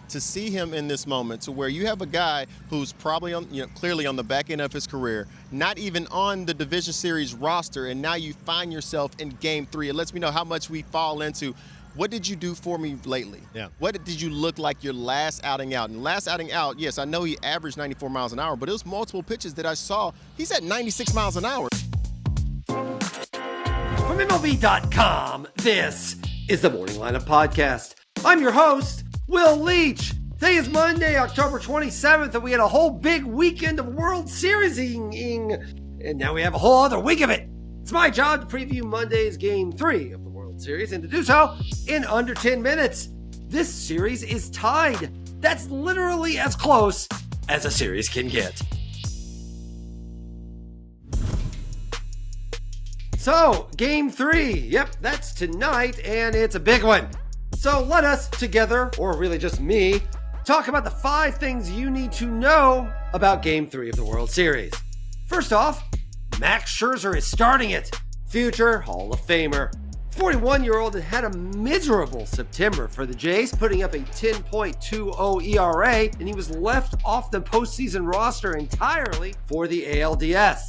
to see him in this moment to where you have a guy who's probably on, clearly on the back end of his career, not even on the Division Series roster, and now you find yourself in Game 3. It lets me know how much we fall into. What did you do for me lately? Yeah. What did you look like your last outing out? And last outing out, yes, I know he averaged 94 miles an hour, but it was multiple pitches that I saw. He's at 96 miles an hour. From MLB.com, this is the Morning Lineup Podcast. I'm your host, Will Leach. Today is Monday, October 27th, and we had a whole big weekend of World Series-ing, and now we have a whole other week of it. It's my job to preview Monday's Game 3 of the World Series, and to do so in under 10 minutes. This series is tied. That's literally as close as a series can get. So, Game 3, yep, that's tonight, and it's a big one. So let us together, or really just me, talk about the 5 things you need to know about Game 3 of the World Series. First off, Max Scherzer is starting it. Future Hall of Famer. 41-year-old had a miserable September for the Jays, putting up a 10.20 ERA, and he was left off the postseason roster entirely for the ALDS.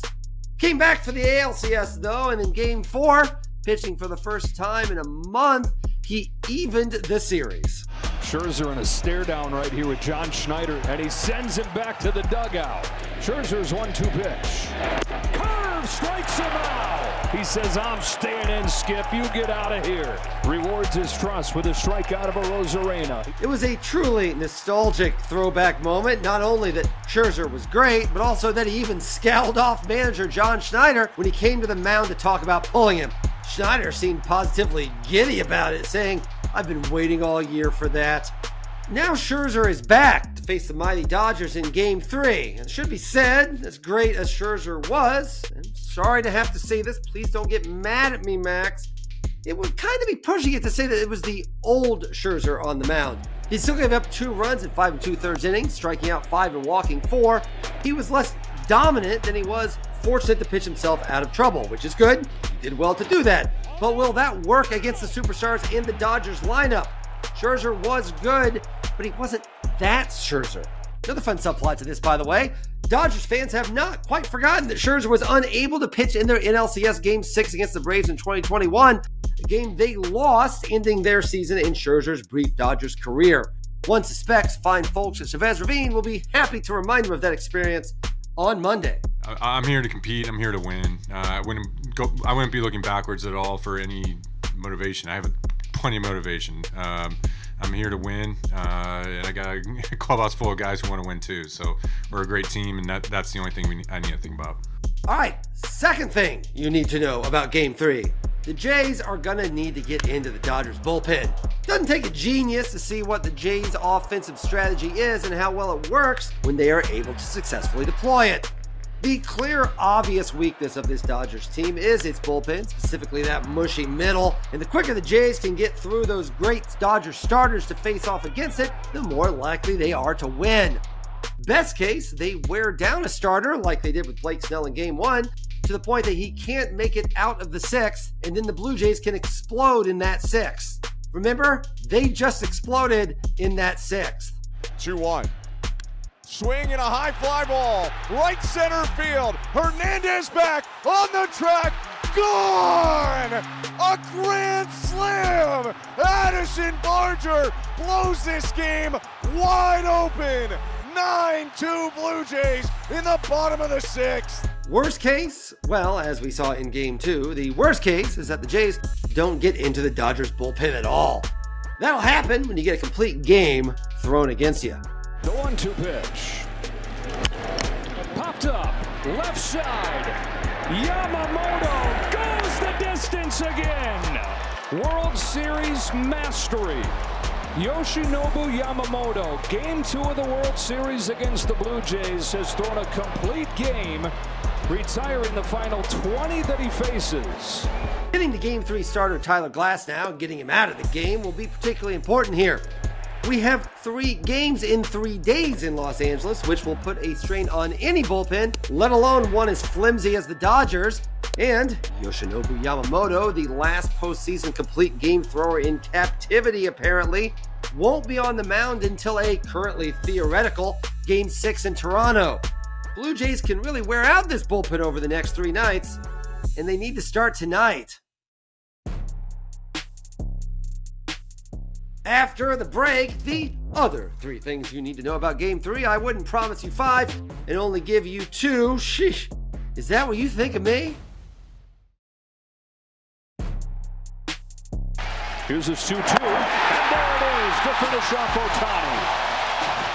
Came back for the ALCS though, and in Game 4, pitching for the first time in a month, he evened the series. Scherzer in a stare down right here with John Schneider, and he sends him back to the dugout. Scherzer's 1-2 pitch. Curve strikes him out. He says, I'm staying in, Skip. You get out of here. Rewards his trust with a strikeout of a Rosarena. It was a truly nostalgic throwback moment. Not only that Scherzer was great, but also that he even scowled off manager John Schneider when he came to the mound to talk about pulling him. Schneider seemed positively giddy about it, saying, I've been waiting all year for that. Now Scherzer is back to face the mighty Dodgers in Game 3. And it should be said, as great as Scherzer was, and sorry to have to say this, please don't get mad at me, Max, it would kind of be pushing it to say that it was the old Scherzer on the mound. He still gave up 2 runs in 5 2/3 innings, striking out 5 and walking 4. He was less dominant than he was fortunate to pitch himself out of trouble, which is good. He did well to do that. But will that work against the superstars in the Dodgers lineup? Scherzer was good, but he wasn't that Scherzer. Another fun subplot to this, by the way. Dodgers fans have not quite forgotten that Scherzer was unable to pitch in their NLCS Game 6 against the Braves in 2021, a game they lost, ending their season in Scherzer's brief Dodgers career. One suspects fine folks at Chavez Ravine will be happy to remind him of that experience on Monday. I'm here to compete. I'm here to win. I wouldn't be looking backwards at all for any motivation. I have plenty of motivation. I'm here to win, and I got a clubhouse full of guys who want to win too. So we're a great team, and that's the only thing I need to think about. All right, second thing you need to know about Game 3. The Jays are going to need to get into the Dodgers bullpen. Doesn't take a genius to see what the Jays' offensive strategy is and how well it works when they are able to successfully deploy it. The clear, obvious weakness of this Dodgers team is its bullpen, specifically that mushy middle, and the quicker the Jays can get through those great Dodgers starters to face off against it, the more likely they are to win. Best case, they wear down a starter like they did with Blake Snell in Game 1, to the point that he can't make it out of the 6th, and then the Blue Jays can explode in that 6th. Remember, they just exploded in that 6th. 2-1. Swing and a high fly ball, right center field. Hernandez back on the track, gone! A grand slam! Addison Barger blows this game wide open. 9-2 Blue Jays in the bottom of the 6th. Worst case, well, as we saw in Game 2, the worst case is that the Jays don't get into the Dodgers bullpen at all. That'll happen when you get a complete game thrown against you. The 1-2 pitch. Popped up, left side. Yamamoto goes the distance again. World Series mastery. Yoshinobu Yamamoto, Game 2 of the World Series against the Blue Jays, has thrown a complete game, retiring the final 20 that he faces. Getting to Game 3 starter Tyler Glasnow and getting him out of the game will be particularly important here. We have 3 games in 3 days in Los Angeles, which will put a strain on any bullpen, let alone one as flimsy as the Dodgers. And Yoshinobu Yamamoto, the last postseason complete game thrower in captivity apparently, won't be on the mound until a currently theoretical Game 6 in Toronto. Blue Jays can really wear out this bullpen over the next 3 nights, and they need to start tonight. After the break, the other 3 things you need to know about Game 3. I wouldn't promise you 5 and only give you 2. Sheesh. Is that what you think of me? Here's his 2-2, and there it is to finish off Ohtani.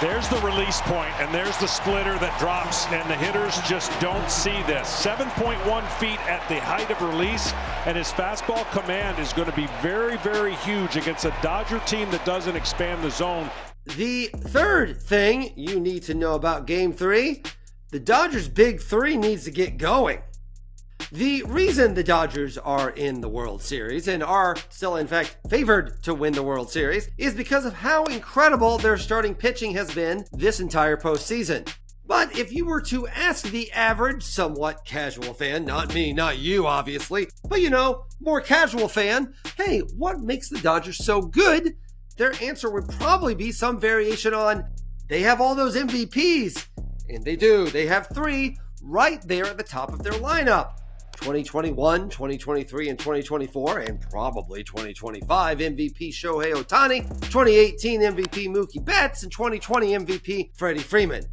There's the release point, and there's the splitter that drops, and the hitters just don't see this. 7.1 feet at the height of release, and his fastball command is going to be very, very huge against a Dodger team that doesn't expand the zone. The third thing you need to know about Game 3, the Dodgers' big 3 needs to get going. The reason the Dodgers are in the World Series and are still, in fact, favored to win the World Series is because of how incredible their starting pitching has been this entire postseason. But if you were to ask the average, somewhat casual fan, not me, not you, obviously, but more casual fan, hey, what makes the Dodgers so good? Their answer would probably be some variation on, they have all those MVPs. And they do. They have 3 right there at the top of their lineup. 2021, 2023, and 2024, and probably 2025 MVP Shohei Ohtani, 2018 MVP Mookie Betts, and 2020 MVP Freddie Freeman.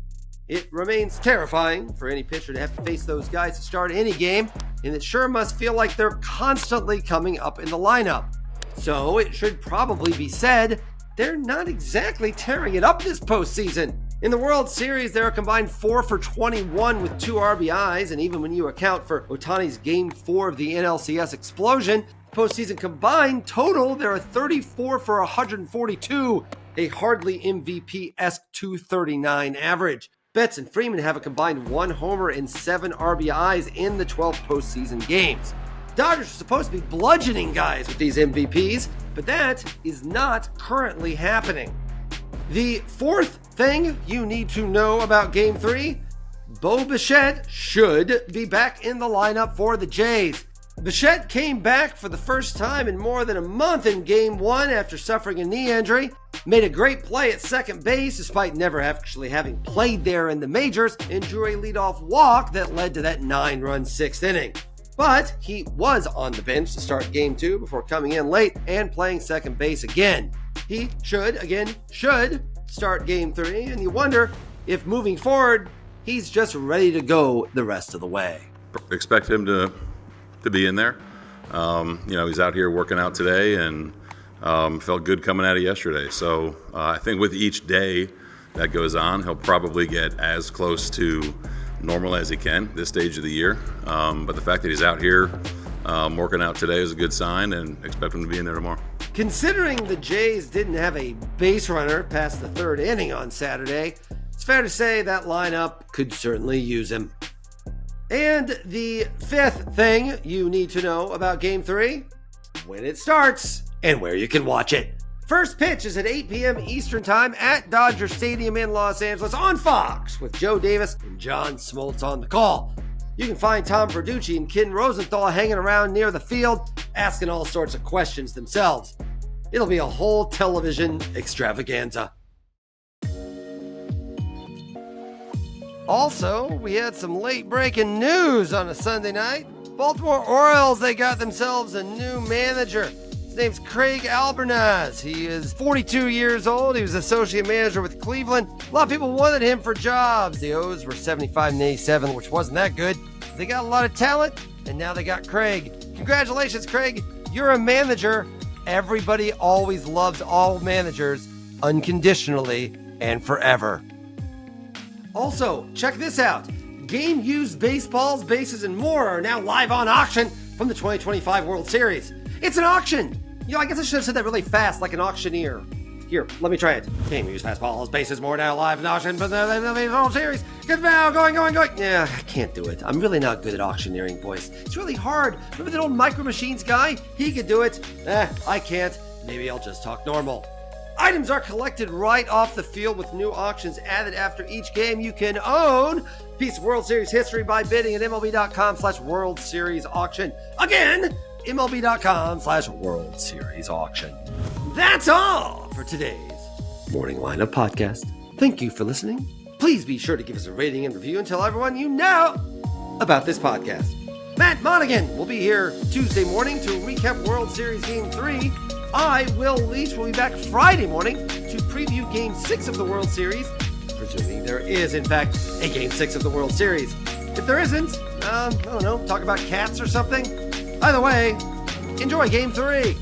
It remains terrifying for any pitcher to have to face those guys to start any game, and it sure must feel like they're constantly coming up in the lineup. So it should probably be said, they're not exactly tearing it up this postseason. In the World Series, they're a combined 4 for 21 with 2 RBIs, and even when you account for Ohtani's Game 4 of the NLCS explosion, postseason combined total, they're a 34 for 142, a hardly MVP-esque 239 average. Betts and Freeman have a combined 1 homer and 7 RBIs in the 12 postseason games. Dodgers are supposed to be bludgeoning guys with these MVPs, but that is not currently happening. The fourth thing you need to know about Game 3, Bo Bichette should be back in the lineup for the Jays. Bichette came back for the first time in more than a month in Game 1 after suffering a knee injury, made a great play at second base despite never actually having played there in the majors, and drew a leadoff walk that led to that 9-run 6th inning. But he was on the bench to start Game 2 before coming in late and playing second base again. He should start Game 3, and you wonder if moving forward, he's just ready to go the rest of the way. Expect him to be in there. He's out here working out today and felt good coming out of yesterday. So I think with each day that goes on, he'll probably get as close to normal as he can this stage of the year. But the fact that he's out here working out today is a good sign, and expect him to be in there tomorrow. Considering the Jays didn't have a base runner past the 3rd inning on Saturday, it's fair to say that lineup could certainly use him. And the 5th thing you need to know about Game 3, when it starts and where you can watch it. First pitch is at 8 p.m. Eastern Time at Dodger Stadium in Los Angeles on Fox with Joe Davis and John Smoltz on the call. You can find Tom Verducci and Ken Rosenthal hanging around near the field, asking all sorts of questions themselves. It'll be a whole television extravaganza. Also, we had some late-breaking news on a Sunday night. Baltimore Orioles, they got themselves a new manager. His name's Craig Albernaz. He is 42 years old. He was associate manager with Cleveland. A lot of people wanted him for jobs. The O's were 75 and 87, which wasn't that good. They got a lot of talent, and now they got Craig. Congratulations, Craig. You're a manager. Everybody always loves all managers unconditionally and forever. Also, check this out. Game-used baseballs, bases, and more are now live on auction from the 2025 World Series. It's an auction! I guess I should have said that really fast, like an auctioneer. Here, let me try it. Game-used fastballs, bases, more now live in auction from the World Series. Good now, going. Yeah, I can't do it. I'm really not good at auctioneering, boys. It's really hard. Remember that old Micro Machines guy? He could do it. I can't. Maybe I'll just talk normal. Items are collected right off the field with new auctions added after each game. You can own a piece of World Series history by bidding at MLB.com/World Series auction. Again, MLB.com/World Series auction. That's all for today's Morning Lineup Podcast. Thank you for listening. Please be sure to give us a rating and review and tell everyone you know about this podcast. Matt Monaghan will be here Tuesday morning to recap World Series Game 3. I, Will Leach, will be back Friday morning to preview Game 6 of the World Series, presuming there is, in fact, a Game 6 of the World Series. If there isn't, I don't know, talk about cats or something. Either way, enjoy Game 3.